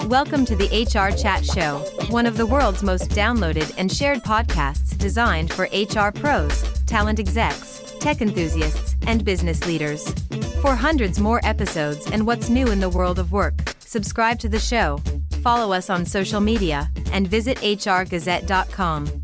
Welcome to the HR Chat Show, one of the world's most downloaded and shared podcasts designed for HR pros, talent execs, tech enthusiasts, and business leaders. For hundreds more episodes and what's new in the world of work, subscribe to the show, follow us on social media, and visit hrgazette.com.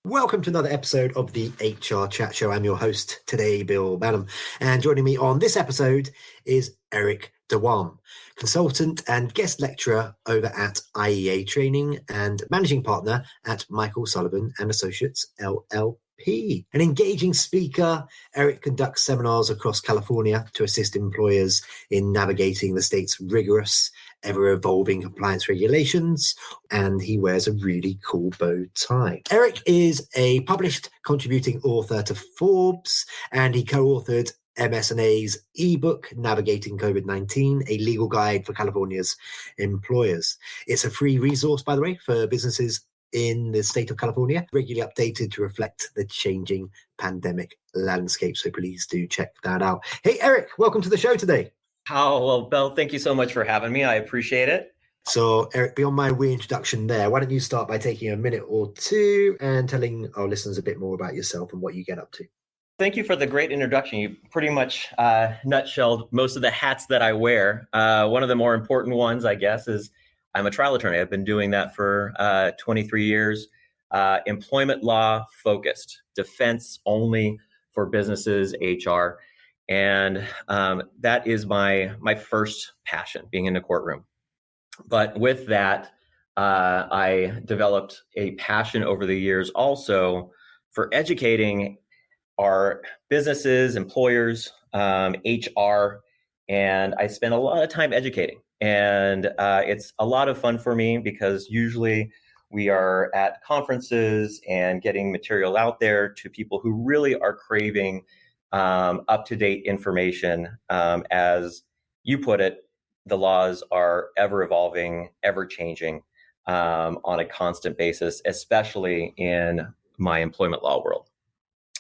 Welcome to another episode of the HR Chat Show. I'm your host today, Bill Banham. And joining me on this episode is Eric De Wames, consultant and guest lecturer over at IEA Training and managing partner at Michael Sullivan Associates, LLP. An engaging speaker, Eric conducts seminars across California to assist employers in navigating the state's rigorous, ever-evolving compliance regulations, and he wears a really cool bow tie. Eric is a published contributing author to Forbes, and he co-authored MS&A's ebook, Navigating COVID-19, a legal guide for California's employers. It's a free resource, by the way, for businesses in the state of California, regularly updated to reflect the changing pandemic landscape. So please do check that out. Hey, Eric, welcome to the show today. Oh, well, Bill, thank you so much for having me. I appreciate it. So, Eric, beyond my reintroduction there, why don't you start by taking a minute or two and telling our listeners a bit more about yourself and what you get up to? Thank you for the great introduction. You pretty much nutshelled most of the hats that I wear. One of the more important ones, I guess, is I'm a trial attorney. I've been doing that for 23 years. Employment law focused, defense only for businesses, HR. And that is my first passion, being in the courtroom. But with that, I developed a passion over the years also for educating our businesses, employers, HR, and I spend a lot of time educating. And it's a lot of fun for me because usually we are at conferences and getting material out there to people who really are craving up-to-date information. As you put it, the laws are ever evolving, ever changing on a constant basis, especially in my employment law world.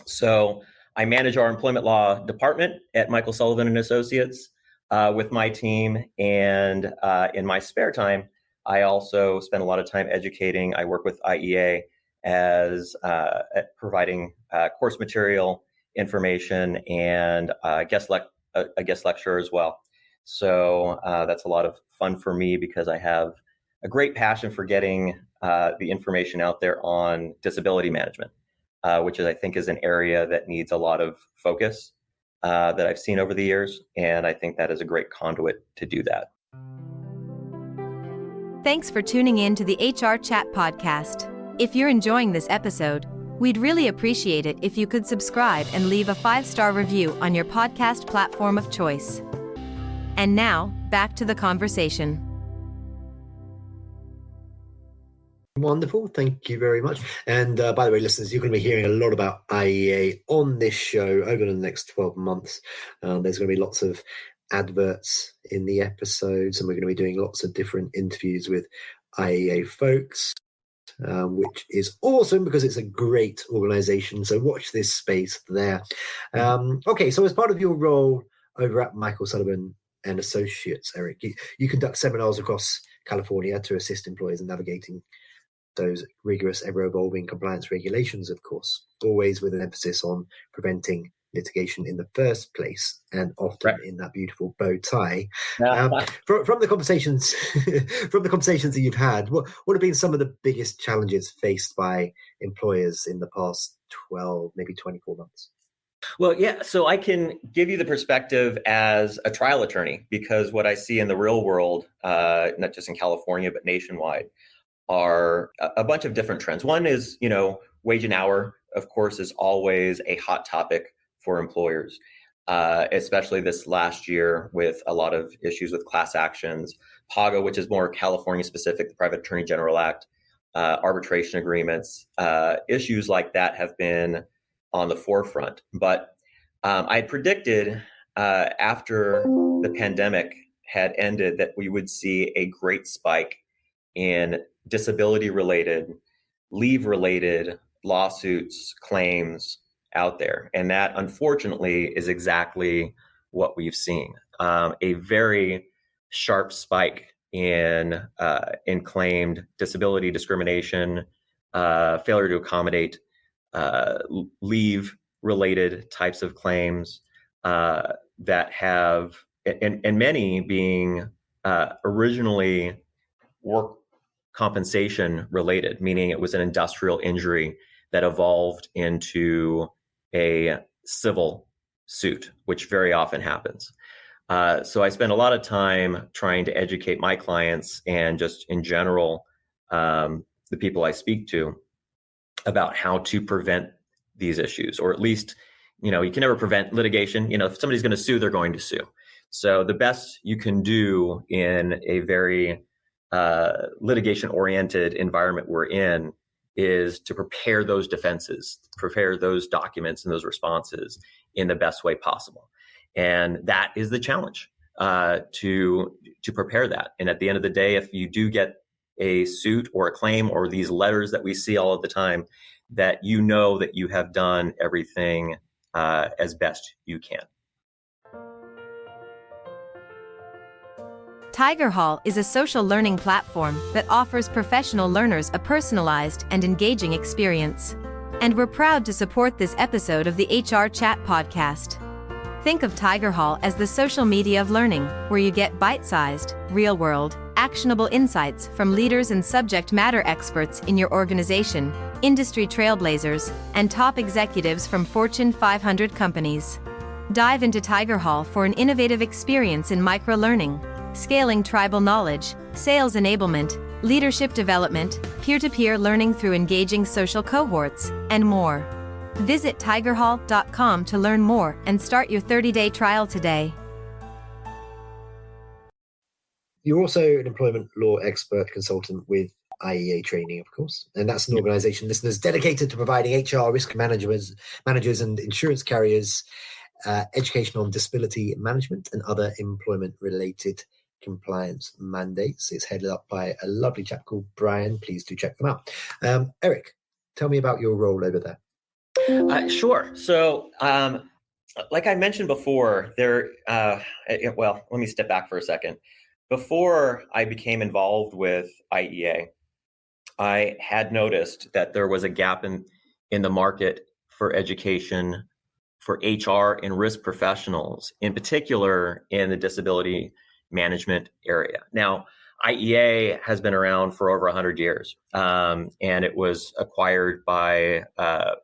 So I manage our employment law department at Michael Sullivan Associates with my team. And in my spare time, I also spend a lot of time educating. I work with IEA as at providing course material, information, and a guest lecturer as well. So that's a lot of fun for me because I have a great passion for getting the information out there on disability management, which I think is an area that needs a lot of focus that I've seen over the years. And I think that is a great conduit to do that. Thanks for tuning in to the HR Chat Podcast. If you're enjoying this episode, we'd really appreciate it if you could subscribe and leave a 5-star review on your podcast platform of choice. And now, back to the conversation. Wonderful. Thank you very much. And by the way, listeners, you're going to be hearing a lot about IEA on this show over the next 12 months. There's going to be lots of adverts in the episodes, and we're going to be doing lots of different interviews with IEA folks. Which is awesome because it's a great organization. So watch this space there. Okay, so as part of your role over at Michael Sullivan and Associates, Eric, you conduct seminars across California to assist employers in navigating those rigorous, ever-evolving compliance regulations, of course, always with an emphasis on preventing litigation in the first place, and often in that beautiful bow tie. From the conversations that you've had, what have been some of the biggest challenges faced by employers in the past 12, maybe 24 months? Well, yeah, so I can give you the perspective as a trial attorney, because what I see in the real world, not just in California, but nationwide, are a bunch of different trends. One is, wage and hour, of course, is always a hot topic for employers, especially this last year with a lot of issues with class actions, PAGA, which is more California specific, the Private Attorney General Act, arbitration agreements, issues like that have been on the forefront. But I predicted after the pandemic had ended that we would see a great spike in disability-related, leave-related lawsuits, claims out there. And that, unfortunately, is exactly what we've seen. a very sharp spike in claimed disability discrimination, failure to accommodate, leave-related types of claims that have, and many being originally work compensation related, meaning it was an industrial injury that evolved into a civil suit, which very often happens. So I spend a lot of time trying to educate my clients and just in general, the people I speak to about how to prevent these issues, or at least, you can never prevent litigation. If somebody's going to sue, they're going to sue. So the best you can do in a very litigation-oriented environment we're in is to prepare those defenses, prepare those documents and those responses in the best way possible. And that is the challenge, to prepare that. And at the end of the day, if you do get a suit or a claim or these letters that we see all of the time, that that you have done everything as best you can. Tiger Hall is a social learning platform that offers professional learners a personalized and engaging experience. And we're proud to support this episode of the HR Chat podcast. Think of Tiger Hall as the social media of learning, where you get bite-sized, real-world, actionable insights from leaders and subject matter experts in your organization, industry trailblazers, and top executives from Fortune 500 companies. Dive into Tiger Hall for an innovative experience in micro-learning, scaling tribal knowledge, sales enablement, leadership development, peer-to-peer learning through engaging social cohorts, and more. Visit tigerhall.com to learn more and start your 30-day trial today. You're also an employment law expert consultant with IEA Training, of course, and that's an organization, listeners, dedicated to providing HR risk managers and insurance carriers education on disability management and other employment-related compliance mandates. It's headed up by a lovely chap called Brian. Please do check them out. Eric, tell me about your role over there. Sure. So, like I mentioned before, let me step back for a second. Before I became involved with IEA, I had noticed that there was a gap in the market for education for HR and risk professionals, in particular in the disability management area. Now, IEA has been around for over 100 years, and it was acquired by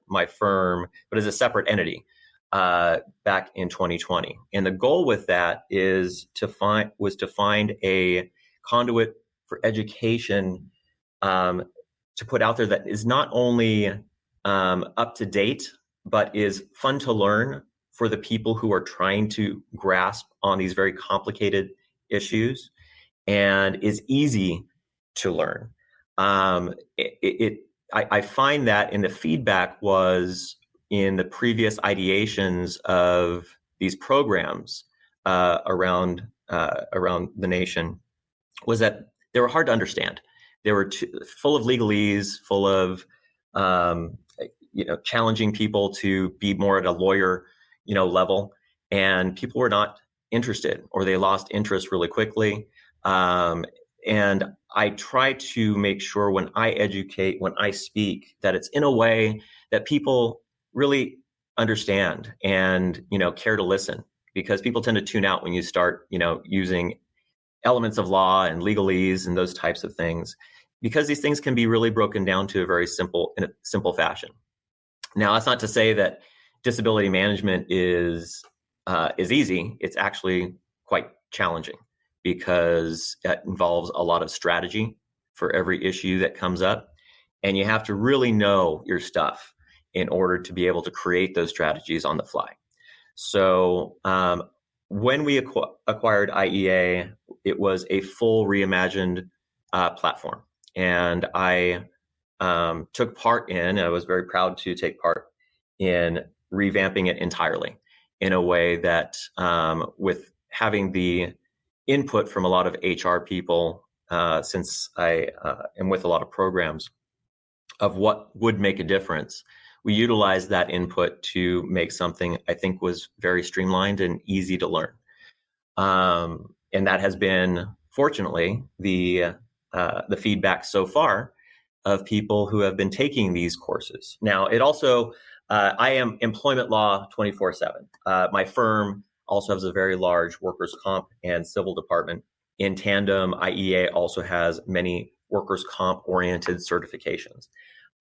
my firm, but as a separate entity back in 2020. And the goal with that was to find a conduit for education to put out there that is not only up to date, but is fun to learn for the people who are trying to grasp on these very complicated issues, and is easy to learn. I find that in the feedback was in the previous ideations of these programs around the nation, was that they were hard to understand. They were full of legalese, full of challenging people to be more at a lawyer level, and people were not interested, or they lost interest really quickly. And I try to make sure when I educate, when I speak, that it's in a way that people really understand and, care to listen, because people tend to tune out when you start, using elements of law and legalese and those types of things, because these things can be really broken down to in a simple fashion. Now, that's not to say that disability management is easy. It's actually quite challenging, because it involves a lot of strategy for every issue that comes up. And you have to really know your stuff in order to be able to create those strategies on the fly. So when we acquired IEA, it was a full reimagined platform. And I took part in, I was very proud to take part in revamping it entirely in a way that with having the input from a lot of HR people, since I am with a lot of programs, of what would make a difference. We utilized that input to make something I think was very streamlined and easy to learn. And that has been, fortunately, the feedback so far of people who have been taking these courses. Now, it also, I am employment law 24/7. My firm also has a very large workers' comp and civil department. In tandem, IEA also has many workers' comp oriented certifications.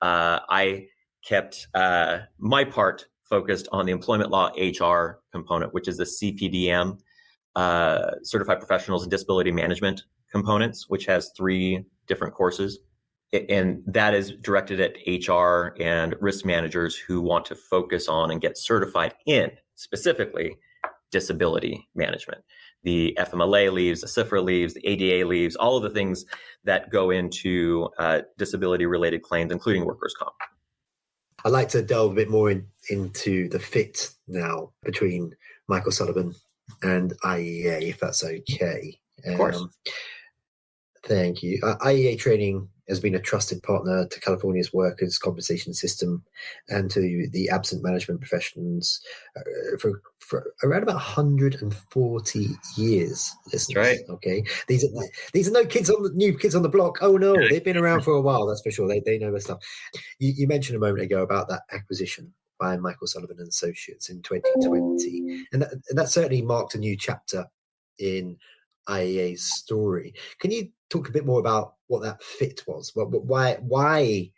I kept my part focused on the employment law HR component, which is the CPDM, Certified Professionals in Disability Management components, which has 3 different courses. And that is directed at HR and risk managers who want to focus on and get certified in specifically disability management. The FMLA leaves, the CIFRA leaves, the ADA leaves, all of the things that go into disability-related claims, including workers' comp. I'd like to delve a bit more into the fit now between Michael Sullivan and IEA, if that's okay. Of course. Thank you. IEA Training has been a trusted partner to California's workers' compensation system and to the absent management professions for around about 140 years. Listeners, right? Okay, these are no new kids on the block. Oh no, they've been around for a while. That's for sure. They know their stuff. You mentioned a moment ago about that acquisition by Michael Sullivan Associates in 2020, and that certainly marked a new chapter in IEA's story. Can you talk a bit more about what that fit was? Why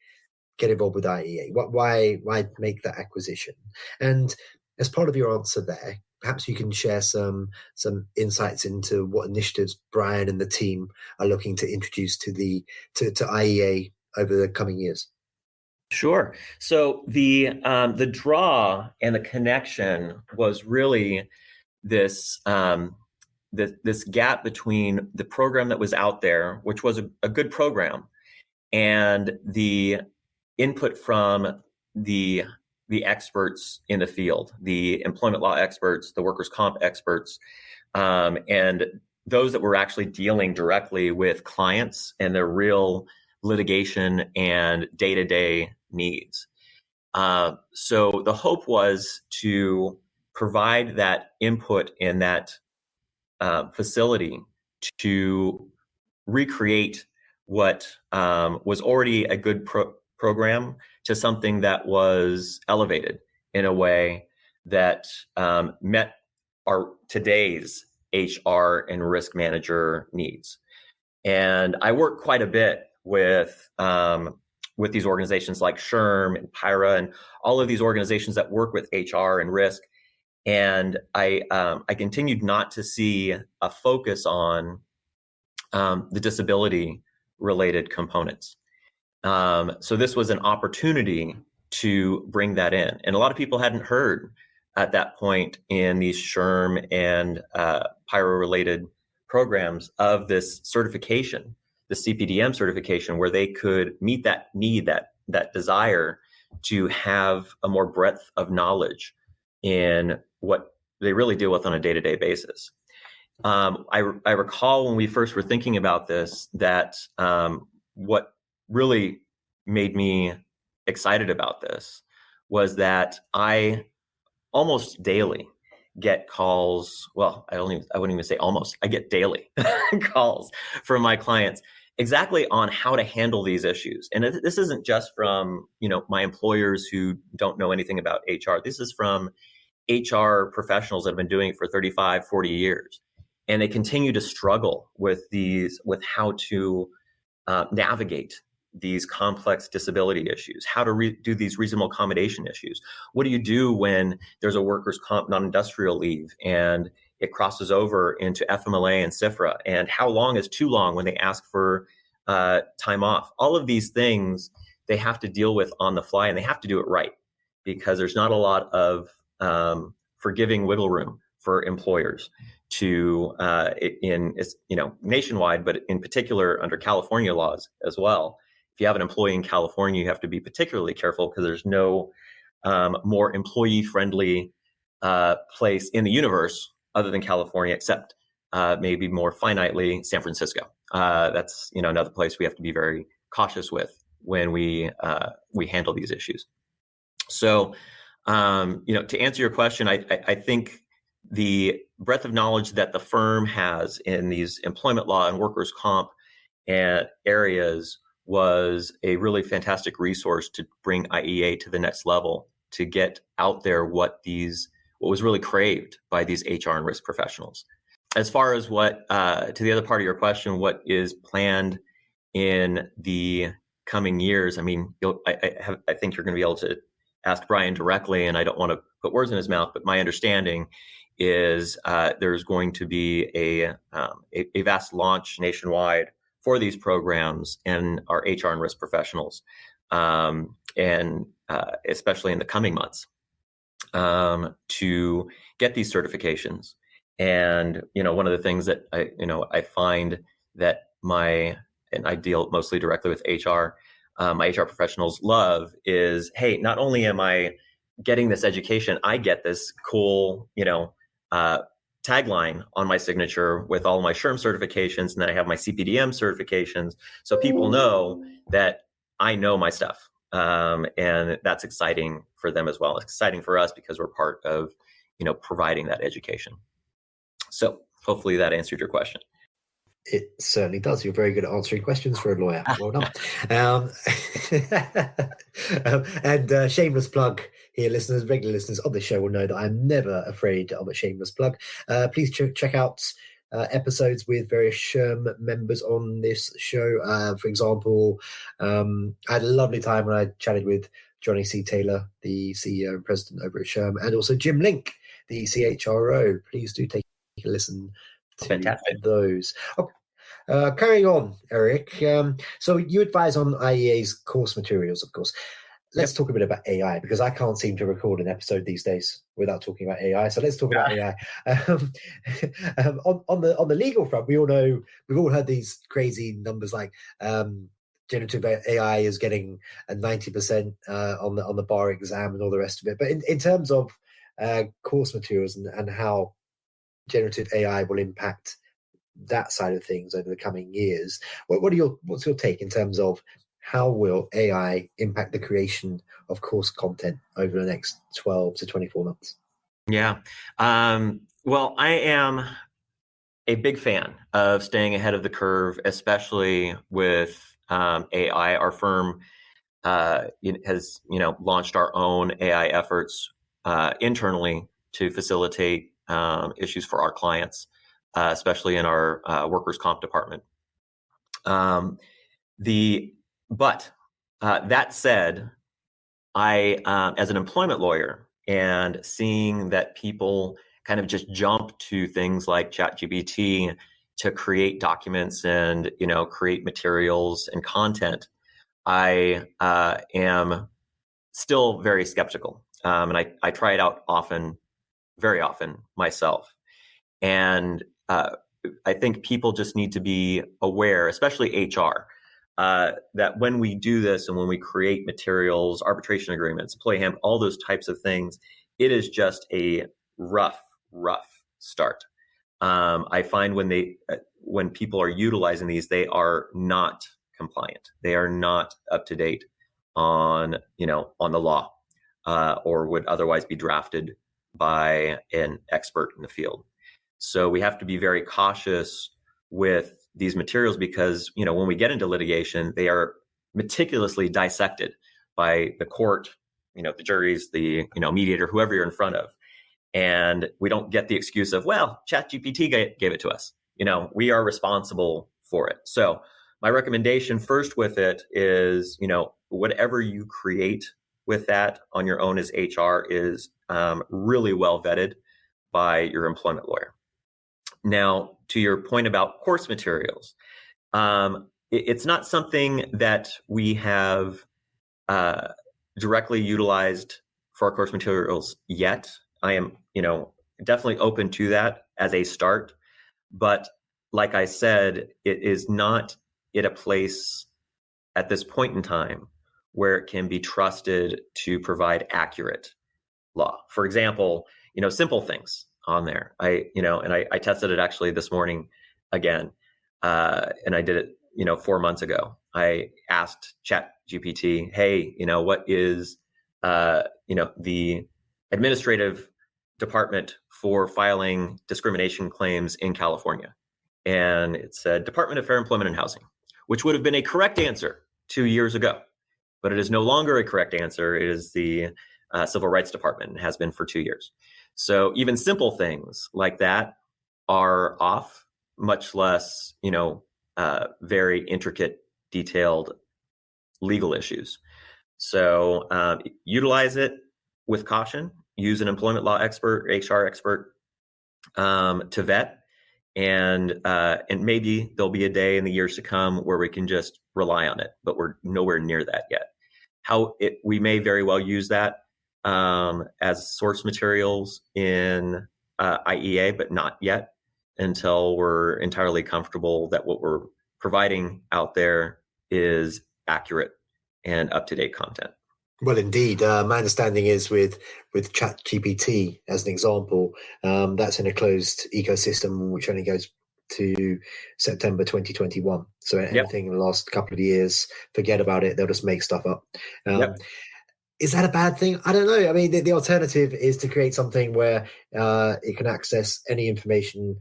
get involved with IEA? Why make that acquisition? And as part of your answer there, perhaps you can share some insights into what initiatives Brian and the team are looking to introduce to IEA over the coming years. Sure. So the draw and the connection was really this this gap between the program that was out there, which was a good program, and the input from the experts in the field, the employment law experts, the workers' comp experts, and those that were actually dealing directly with clients and their real litigation and day-to-day needs. So the hope was to provide that input in that facility to recreate what was already a good program to something that was elevated in a way that met our today's HR and risk manager needs. And I work quite a bit with these organizations like SHRM and PIRA and all of these organizations that work with HR and risk. And I continued not to see a focus on the disability related components. So this was an opportunity to bring that in. And a lot of people hadn't heard at that point in these SHRM and PIRA related programs of this certification, the CPDM certification, where they could meet that need, that desire to have a more breadth of knowledge in what they really deal with on a day-to-day basis. I recall when we first were thinking about this, that what really made me excited about this was that I almost daily get calls. Well, I wouldn't even say almost. I get daily calls from my clients exactly on how to handle these issues. And this isn't just from, my employers who don't know anything about HR. This is from HR professionals that have been doing it for 35, 40 years. And they continue to struggle with how to navigate these complex disability issues, how to do these reasonable accommodation issues. What do you do when there's a workers' comp non-industrial leave and it crosses over into FMLA and CIFRA? And how long is too long when they ask for time off? All of these things they have to deal with on the fly, and they have to do it right, because there's not a lot of forgiving wiggle room for employers to nationwide, but in particular under California laws as well. If you have an employee in California, you have to be particularly careful because there's no more employee-friendly place in the universe other than California, except maybe more finitely San Francisco. That's another place we have to be very cautious with when we handle these issues. So, to answer your question, I think the breadth of knowledge that the firm has in these employment law and workers' comp areas was a really fantastic resource to bring IEA to the next level, to get out there what was really craved by these HR and risk professionals. As far as what, to the other part of your question, what is planned in the coming years, I mean, I think you're going to be able to ask Brian directly, and I don't want to put words in his mouth, but my understanding is there's going to be a vast launch nationwide for these programs and our HR and risk professionals, and especially in the coming months, to get these certifications. And one of the things that I find that and I deal mostly directly with HR, my HR professionals love is, hey, not only am I getting this education, I get this cool, tagline on my signature with all my SHRM certifications, and then I have my CPDM certifications, so people know that I know my stuff, and that's exciting for them as well. It's exciting for us because we're part of, providing that education. So hopefully that answered your question. It certainly does. You're very good at answering questions for a lawyer. Well done. And shameless plug here, listeners, regular listeners of the show will know that I'm never afraid of a shameless plug. Please check out episodes with various SHRM members on this show. For example, I had a lovely time when I chatted with Johnny C. Taylor, the CEO and president over at SHRM, and also Jim Link, the CHRO. Please do take a listen to Fantastic. Those. Carrying on, Eric. So you advise on IEA's course materials, of course. Let's talk a bit about AI, because I can't seem to record an episode these days without talking about AI. So let's talk about AI. On the legal front, we all know, we've all heard these crazy numbers like generative AI is getting a 90% on the bar exam and all the rest of it. But in terms of course materials and how generative AI will impact that side of things over the coming years, what's your take in terms of how will AI impact the creation of course content over the next 12 to 24 months? Yeah. Well, I am a big fan of staying ahead of the curve, especially with AI. Our firm has launched our own AI efforts internally to facilitate issues for our clients, especially in our workers' comp department. That said, I, as an employment lawyer, and seeing that people kind of just jump to things like ChatGPT to create documents and create materials and content, I am still very skeptical, and I try it out very often myself. And I think people just need to be aware, especially HR, that when we do this and when we create materials, arbitration agreements, employee handbook, all those types of things, it is just a rough start. I find when people are utilizing these, they are not compliant. They are not up to date on the law, or would otherwise be drafted by an expert in the field. So we have to be very cautious with these materials because, when we get into litigation, they are meticulously dissected by the court, the juries, the, mediator, whoever you're in front of. And we don't get the excuse of, well, ChatGPT gave it to us. We are responsible for it. So my recommendation first with it is, whatever you create with that on your own as HR is really well vetted by your employment lawyer. Now, to your point about course materials, it's not something that we have directly utilized for our course materials yet. I am, definitely open to that as a start. But like I said, it is not at a place at this point in time where it can be trusted to provide accurate law. For example, simple things on there. I tested it actually this morning again, and I did it, 4 months ago. I asked ChatGPT, hey, what is, the administrative department for filing discrimination claims in California. And it said Department of Fair Employment and Housing, which would have been a correct answer 2 years ago. But it is no longer a correct answer. It is the Civil Rights Department and has been for 2 years. So even simple things like that are off, much less, very intricate, detailed legal issues. So utilize it with caution. Use an employment law expert, HR expert to vet, and maybe there'll be a day in the years to come where we can just rely on it, but we're nowhere near that yet. We may very well use that as source materials in IEA, but not yet until we're entirely comfortable that what we're providing out there is accurate and up-to-date content. Well, indeed. My understanding is with ChatGPT, as an example, that's in a closed ecosystem which only goes to September 2021. So anything in the last couple of years, forget about it. They'll just make stuff up. Is that a bad thing? I don't know. I mean, the alternative is to create something where it can access any information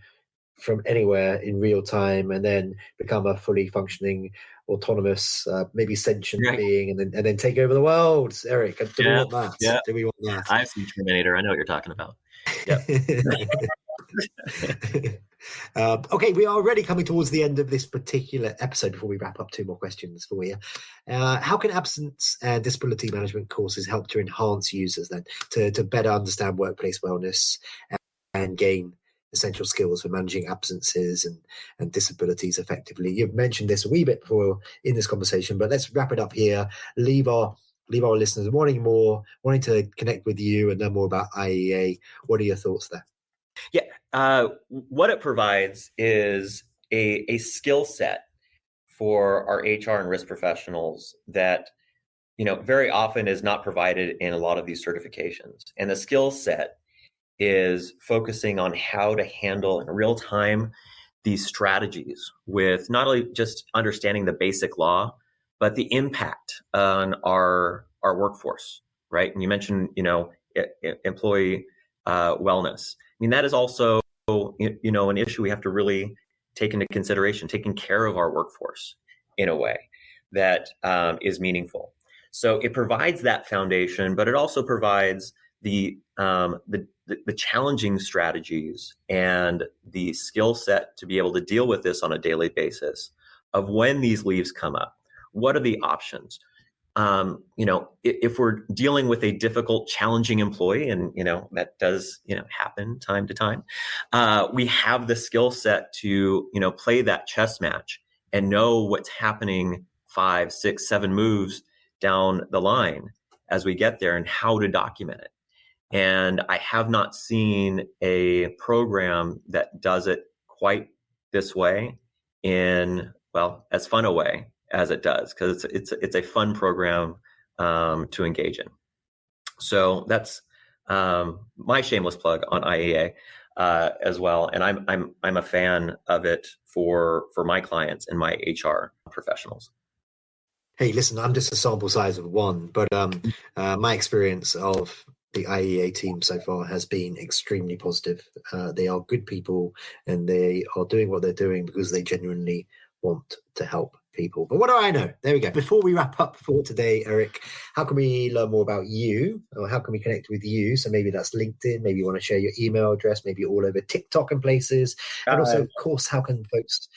from anywhere in real time and then become a fully functioning, autonomous, maybe sentient being, and then take over the world. Eric, do we want that? Yeah. Do we want that? I've seen Terminator. I know what you're talking about. Okay, we are already coming towards the end of this particular episode. Before we wrap up, 2 more questions for you. How can absence and disability management courses help to enhance users then to better understand workplace wellness and gain essential skills for managing absences and disabilities effectively? You've mentioned this a wee bit before in this conversation, but let's wrap it up here. Leave our listeners wanting to connect with you and learn more about IEA. What are your thoughts there? Yeah, what it provides is a skill set for our HR and risk professionals that very often is not provided in a lot of these certifications. And the skill set is focusing on how to handle in real time these strategies with not only just understanding the basic law, but the impact on our workforce, right? And you mentioned, employee wellness. I mean, that is also, an issue we have to really take into consideration, taking care of our workforce in a way that is meaningful. So it provides that foundation, but it also provides the challenging strategies and the skill set to be able to deal with this on a daily basis of when these leaves come up. What are the options? If we're dealing with a difficult, challenging employee, and that does happen time to time, we have the skill set to play that chess match and know what's happening 5, 6, 7 moves down the line as we get there and how to document it. And I have not seen a program that does it quite this way in, as fun a way as it does, because it's a fun program to engage in. So that's my shameless plug on IEA as well. And I'm a fan of it for my clients and my HR professionals. Hey, listen, I'm just a sample size of one, but my experience of the IEA team so far has been extremely positive. They are good people and they are doing what they're doing because they genuinely want to help people. But what do I know? There we go. Before we wrap up for today, Eric, how can we learn more about you, or how can we connect with you? So maybe that's LinkedIn, maybe you want to share your email address, maybe all over TikTok and places. And also, of course, how can folks,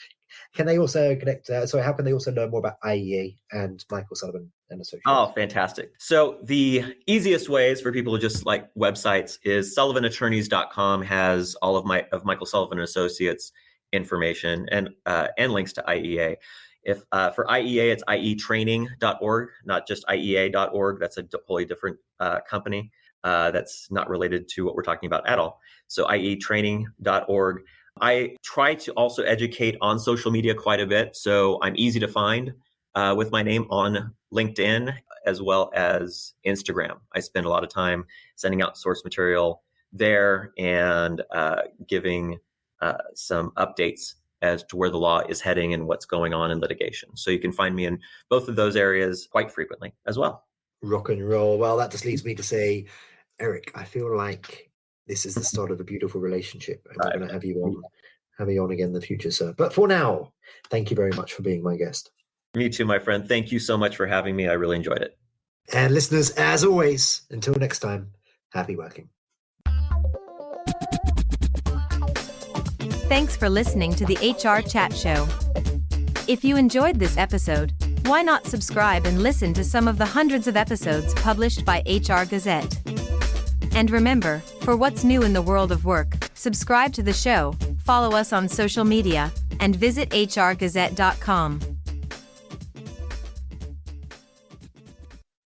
can they also connect? How can they also learn more about IEA and Michael Sullivan and Associates? Oh, fantastic. So the easiest ways for people to just like websites is sullivanattorneys.com has all of Michael Sullivan Associates information and links to IEA. If for IEA, it's ietraining.org, not just iea.org. That's a wholly different company that's not related to what we're talking about at all. So ietraining.org. I try to also educate on social media quite a bit. So I'm easy to find with my name on LinkedIn as well as Instagram. I spend a lot of time sending out source material there and giving some updates as to where the law is heading and what's going on in litigation. So you can find me in both of those areas quite frequently as well. Rock and roll. Well, that just leads me to say, Eric, I feel like this is the start of a beautiful relationship, and I'm going to have you on again in the future, sir. But for now, thank you very much for being my guest. Me too, my friend. Thank you so much for having me. I really enjoyed it. And listeners, as always, until next time, happy working. Thanks for listening to the HR Chat Show. If you enjoyed this episode, why not subscribe and listen to some of the hundreds of episodes published by HR Gazette? And remember, for what's new in the world of work, subscribe to the show, follow us on social media, and visit hrgazette.com.